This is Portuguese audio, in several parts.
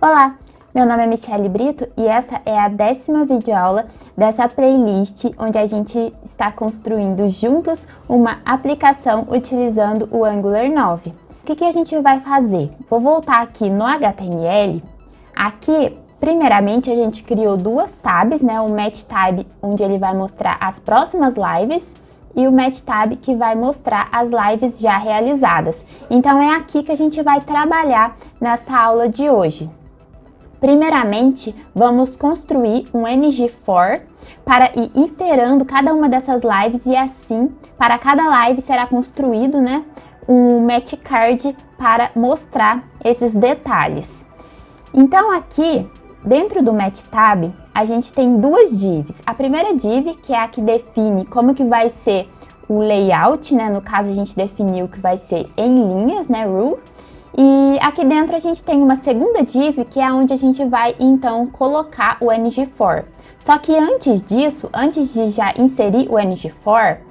Olá, meu nome é Michele Brito e essa é a 10ª videoaula dessa playlist onde a gente está construindo juntos uma aplicação utilizando o Angular 9. O que a gente vai fazer? Vou voltar aqui no HTML. Aqui, primeiramente, a gente criou duas tabs, né? O Match Tab, onde ele vai mostrar as próximas lives, e o Match Tab, que vai mostrar as lives já realizadas. Então, é aqui que a gente vai trabalhar nessa aula de hoje. Primeiramente, vamos construir um ng-for para ir iterando cada uma dessas lives e assim, para cada live será construído, né, um match card para mostrar esses detalhes. Então, aqui, dentro do Match Tab, a gente tem duas divs. A primeira div, que é a que define como que vai ser o layout, né? No caso, a gente definiu que vai ser em linhas, né? Rule. E aqui dentro a gente tem uma segunda div, que é onde a gente vai, então, colocar o ng-for. Só que antes disso, antes de já inserir o ng-for,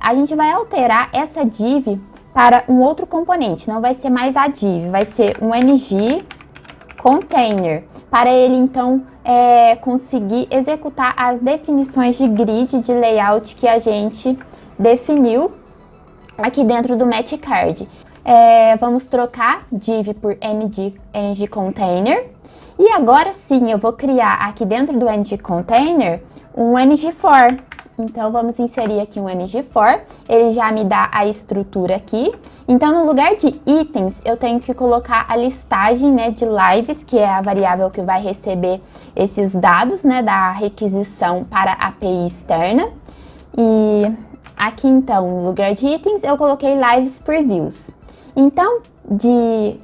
a gente vai alterar essa div para um outro componente. Não vai ser mais a div, vai ser um ng-container, para ele, então, conseguir executar as definições de grid, de layout que a gente definiu aqui dentro do Match Card. Vamos trocar div por ng-container. E agora sim, eu vou criar aqui dentro do ng-container um ng-for. Então, vamos inserir aqui um ng-for. Ele já me dá a estrutura aqui. Então, no lugar de itens, eu tenho que colocar a listagem, né, de lives, que é a variável que vai receber esses dados, né, da requisição para a API externa. E aqui, então, no lugar de itens, eu coloquei lives previews. Então,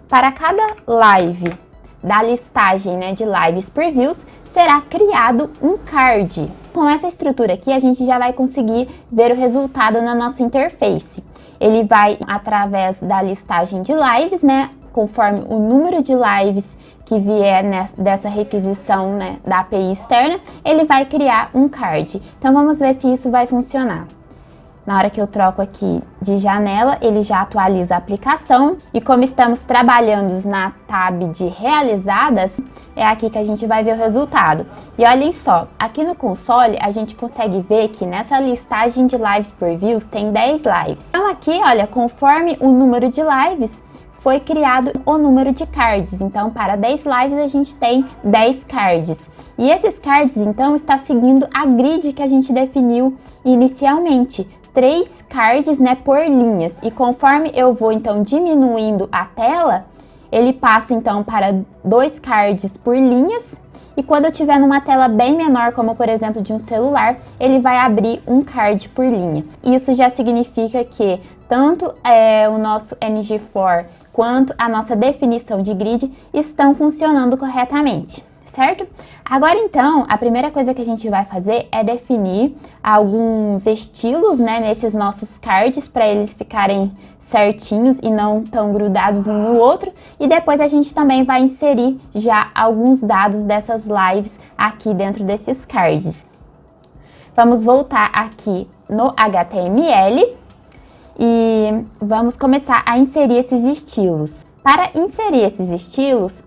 para cada live da listagem, né, de lives previews, será criado um card. Com essa estrutura aqui, a gente já vai conseguir ver o resultado na nossa interface. Ele vai, através da listagem de lives, né, conforme o número de lives que vier dessa requisição, né, da API externa, ele vai criar um card. Então, vamos ver se isso vai funcionar. Na hora que eu troco aqui de janela, ele já atualiza a aplicação. E como estamos trabalhando na tab de realizadas, é aqui que a gente vai ver o resultado. E olhem só, aqui no console a gente consegue ver que nessa listagem de lives previews tem 10 lives. Então aqui, olha, conforme o número de lives, foi criado o número de cards. Então, para 10 lives, a gente tem 10 cards. E esses cards, então, está seguindo a grid que a gente definiu inicialmente. 3 cards, né, por linhas. E conforme eu vou, então, diminuindo a tela, ele passa, então, para 2 cards por linhas. E quando eu tiver numa tela bem menor, como, por exemplo, de um celular, ele vai abrir um card por linha. Isso já significa que tanto o nosso ng-for quanto a nossa definição de grid estão funcionando corretamente, certo? Agora, então, a primeira coisa que a gente vai fazer é definir alguns estilos, né, nesses nossos cards, para eles ficarem certinhos e não tão grudados um no outro. E depois a gente também vai inserir já alguns dados dessas lives aqui dentro desses cards. Vamos voltar aqui no HTML e vamos começar a inserir esses estilos. Para inserir esses estilos,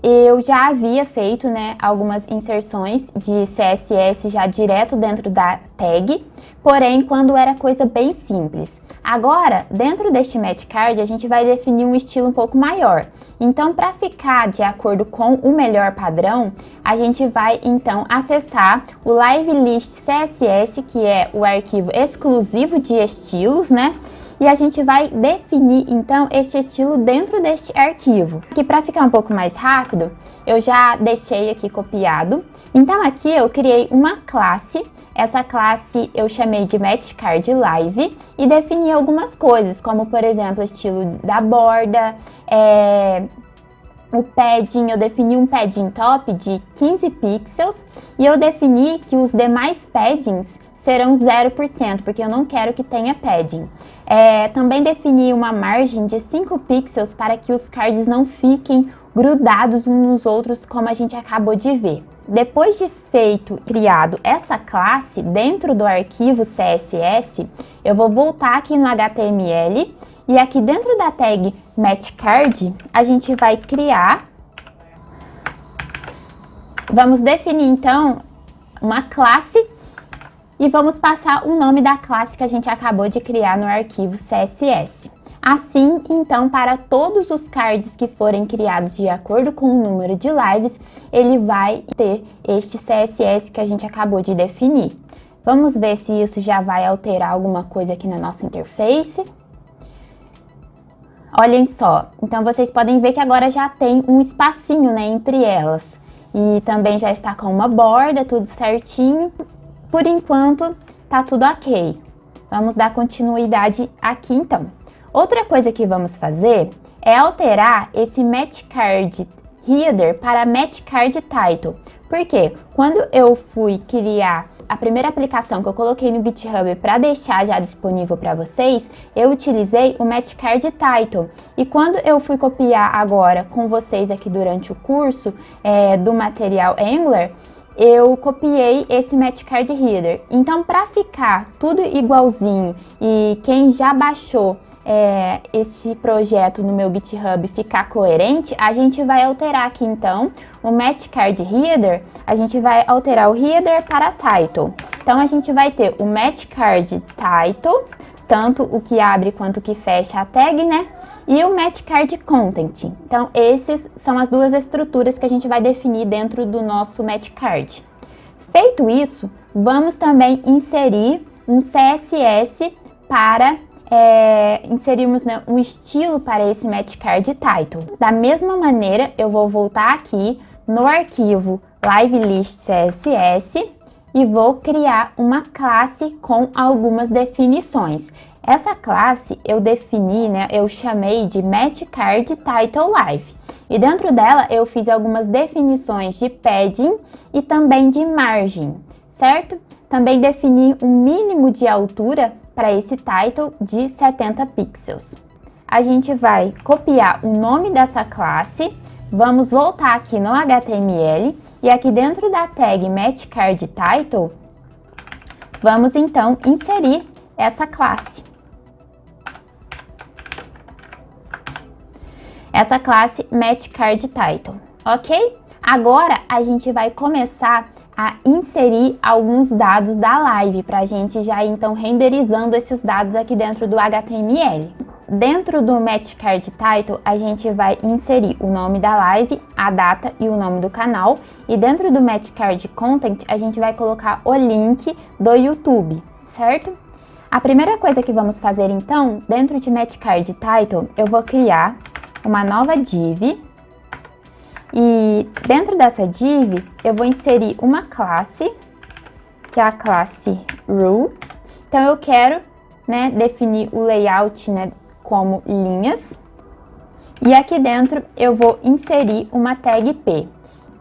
eu já havia feito, né, algumas inserções de CSS já direto dentro da tag, porém quando era coisa bem simples. Agora, dentro deste Match Card, a gente vai definir um estilo um pouco maior. Então, para ficar de acordo com o melhor padrão, a gente vai, então, acessar o Live List CSS, que é o arquivo exclusivo de estilos, né? E a gente vai definir, então, este estilo dentro deste arquivo. Aqui, para ficar um pouco mais rápido, eu já deixei aqui copiado. Então, aqui eu criei uma classe. Essa classe eu chamei de Match Card Live e defini algumas coisas, como, por exemplo, o estilo da borda, o padding. Eu defini um padding top de 15 pixels e eu defini que os demais paddings serão 0%, porque eu não quero que tenha padding. Também defini uma margem de 5 pixels para que os cards não fiquem grudados uns nos outros, como a gente acabou de ver. Depois de criado essa classe dentro do arquivo CSS, eu vou voltar aqui no HTML e aqui dentro da tag Match Card, a gente vai criar Vamos definir, então, uma classe e vamos passar o nome da classe que a gente acabou de criar no arquivo CSS. Assim, então, para todos os cards que forem criados de acordo com o número de lives, ele vai ter este CSS que a gente acabou de definir. Vamos ver se isso já vai alterar alguma coisa aqui na nossa interface. Olhem só, então vocês podem ver que agora já tem um espacinho, né, entre elas. E também já está com uma borda, tudo certinho. Por enquanto, tá tudo ok. Vamos dar continuidade aqui, então. Outra coisa que vamos fazer é alterar esse Match Card Header para Match Card Title. Porque quando eu fui criar a primeira aplicação que eu coloquei no GitHub para deixar já disponível para vocês, eu utilizei o Match Card Title. E quando eu fui copiar agora com vocês aqui durante o curso do material Angular, eu copiei esse Match Card Header. Então, para ficar tudo igualzinho e quem já baixou este projeto no meu GitHub ficar coerente, a gente vai alterar aqui então o Match Card Header, a gente vai alterar o Header para Title. Então a gente vai ter o Match Card Title, tanto o que abre quanto o que fecha a tag, né? E o Match Card Content. Então esses são as duas estruturas que a gente vai definir dentro do nosso Match Card. Feito isso, vamos também inserir um CSS para inserirmos, né, um estilo para esse Match Card Title. Da mesma maneira, eu vou voltar aqui no arquivo LiveList CSS e vou criar uma classe com algumas definições. Essa classe eu defini, né, eu chamei de Match Card Title Live. E dentro dela eu fiz algumas definições de padding e também de margem, certo? Também defini um mínimo de altura para esse title de 70 pixels. A gente vai copiar o nome dessa classe, vamos voltar aqui no HTML e aqui dentro da tag Match Card Title, vamos então inserir essa classe. Essa classe Match Card Title, ok? Agora a gente vai começar a inserir alguns dados da live para a gente já ir então renderizando esses dados aqui dentro do HTML. Dentro do Match Card Title, a gente vai inserir o nome da live, a data e o nome do canal. E dentro do Match Card Content, a gente vai colocar o link do YouTube, certo? A primeira coisa que vamos fazer então, dentro de Match Card Title, eu vou criar uma nova div. E dentro dessa div, eu vou inserir uma classe, que é a classe Rule. Então, eu quero, né, definir o layout, né, como linhas. E aqui dentro, eu vou inserir uma tag P.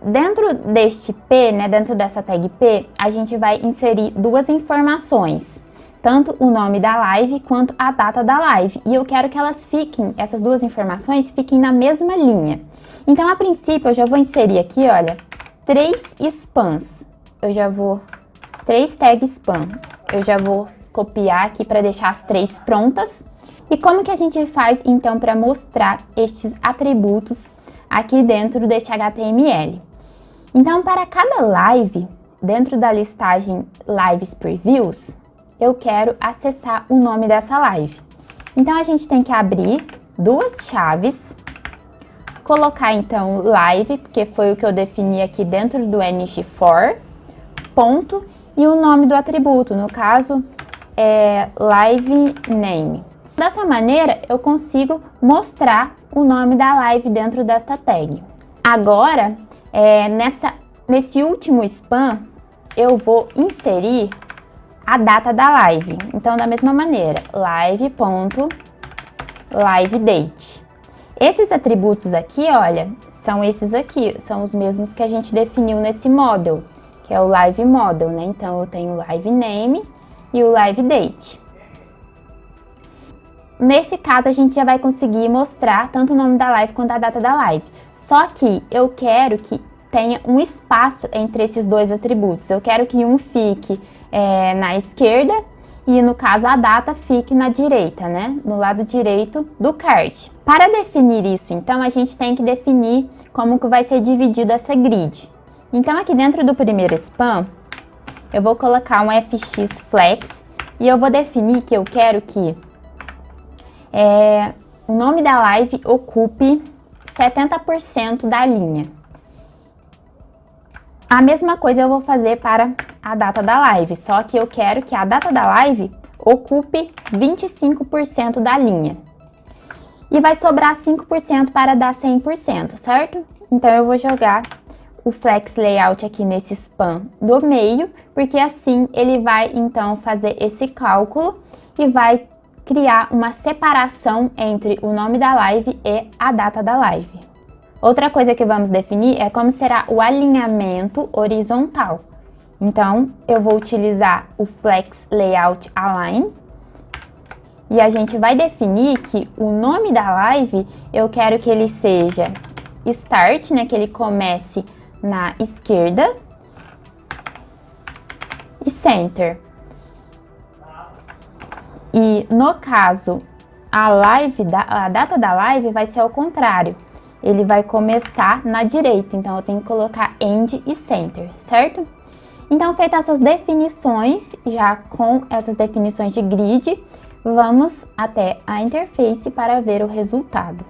Dentro deste P, né, dentro dessa tag P, a gente vai inserir duas informações. Tanto o nome da live quanto a data da live. E eu quero que elas fiquem, essas duas informações, fiquem na mesma linha. Então, a princípio, eu já vou inserir aqui, olha, 3 spans. 3 tags spam. Eu já vou copiar aqui para deixar as 3 prontas. E como que a gente faz, então, para mostrar estes atributos aqui dentro deste HTML? Então, para cada live, dentro da listagem Lives Previews, eu quero acessar o nome dessa live. Então, a gente tem que abrir duas chaves, colocar então live, porque foi o que eu defini aqui dentro do ng-for, ponto, e o nome do atributo, no caso é live name. Dessa maneira, eu consigo mostrar o nome da live dentro desta tag. Agora, nesse último span, eu vou inserir a data da live. Então, da mesma maneira, live.liveDate. Esses atributos aqui, olha, são esses aqui, são os mesmos que a gente definiu nesse model, que é o live model, né? Então, eu tenho o live name e o live date. Nesse caso, a gente já vai conseguir mostrar tanto o nome da live quanto a data da live. Só que eu quero que tenha um espaço entre esses dois atributos. Eu quero que um fique na esquerda e, no caso, a data fique na direita, né? No lado direito do card. Para definir isso, então, a gente tem que definir como que vai ser dividido essa grid. Então, aqui dentro do primeiro spam, eu vou colocar um FX Flex e eu vou definir que eu quero que o nome da live ocupe 70% da linha. A mesma coisa eu vou fazer para a data da live, só que eu quero que a data da live ocupe 25% da linha. E vai sobrar 5% para dar 100%, certo? Então, eu vou jogar o Flex Layout aqui nesse spam do meio, porque assim ele vai, então, fazer esse cálculo e vai criar uma separação entre o nome da live e a data da live. Outra coisa que vamos definir é como será o alinhamento horizontal. Então, eu vou utilizar o Flex Layout Align e a gente vai definir que o nome da live eu quero que ele seja Start, né, que ele comece na esquerda, e Center. E no caso, a data da live vai ser ao contrário. Ele vai começar na direita, então eu tenho que colocar End e Center, certo? Então, feitas essas definições, já com essas definições de grid, vamos até a interface para ver o resultado.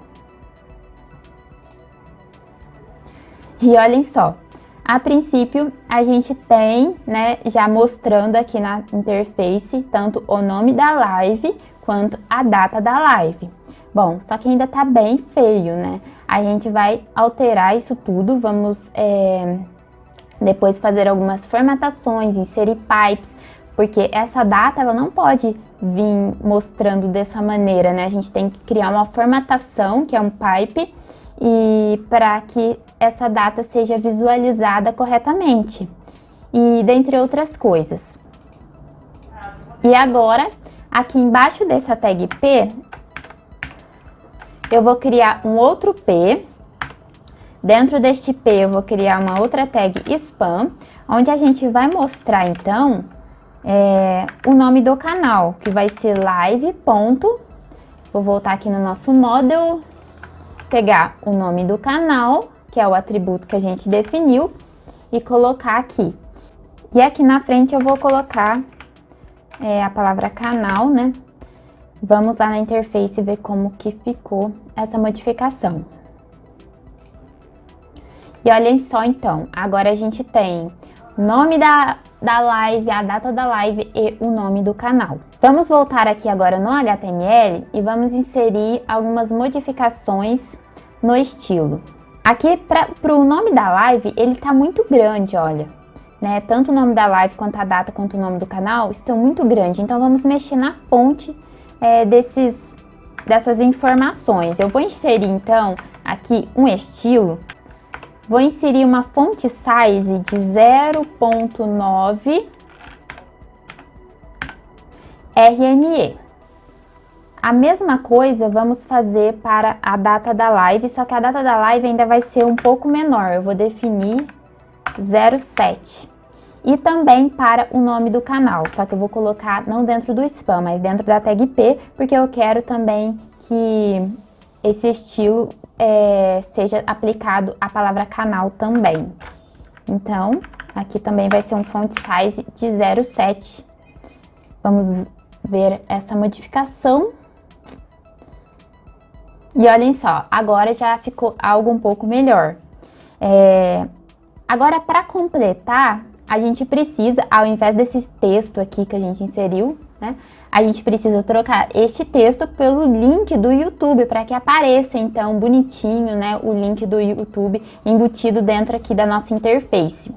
E olhem só, a princípio a gente tem, né, já mostrando aqui na interface tanto o nome da live quanto a data da live. Bom, só que ainda tá bem feio, né? A gente vai alterar isso tudo, vamos depois fazer algumas formatações, inserir pipes, porque essa data ela não pode vir mostrando dessa maneira, né? A gente tem que criar uma formatação, que é um pipe, e para que essa data seja visualizada corretamente, e dentre outras coisas. E agora, aqui embaixo dessa tag P, eu vou criar um outro P. Dentro deste P, eu vou criar uma outra tag Spam, onde a gente vai mostrar, então, o nome do canal, que vai ser live. Vou voltar aqui no nosso model, pegar o nome do canal, que é o atributo que a gente definiu, e colocar aqui. E aqui na frente eu vou colocar a palavra canal, né? Vamos lá na interface ver como que ficou essa modificação. E olhem só, então, agora a gente tem o nome da live, a data da live e o nome do canal. Vamos voltar aqui agora no HTML e vamos inserir algumas modificações no estilo. Aqui, para o nome da live, ele tá muito grande, olha, né? Tanto o nome da live quanto a data quanto o nome do canal estão muito grandes. Então, vamos mexer na fonte dessas informações. Eu vou inserir, então, aqui um estilo. Vou inserir uma font size de 0.9 RME. A mesma coisa vamos fazer para a data da live, só que a data da live ainda vai ser um pouco menor. Eu vou definir 0.7. E também para o nome do canal, só que eu vou colocar não dentro do spam, mas dentro da tag P, porque eu quero também que esse estilo seja aplicado à palavra canal também. Então, aqui também vai ser um font size de 0.7. Vamos ver essa modificação. E olhem só, agora já ficou algo um pouco melhor. Agora, para completar, a gente precisa, ao invés desse texto aqui que a gente inseriu, né, a gente precisa trocar este texto pelo link do YouTube, para que apareça, então, bonitinho, né, o link do YouTube embutido dentro aqui da nossa interface.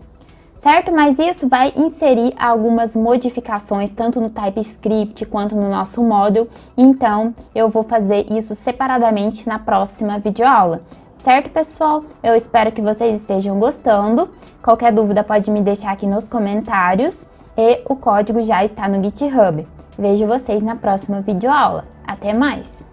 Certo? Mas isso vai inserir algumas modificações, tanto no TypeScript quanto no nosso module. Então, eu vou fazer isso separadamente na próxima videoaula. Certo, pessoal? Eu espero que vocês estejam gostando. Qualquer dúvida pode me deixar aqui nos comentários. E o código já está no GitHub. Vejo vocês na próxima videoaula. Até mais!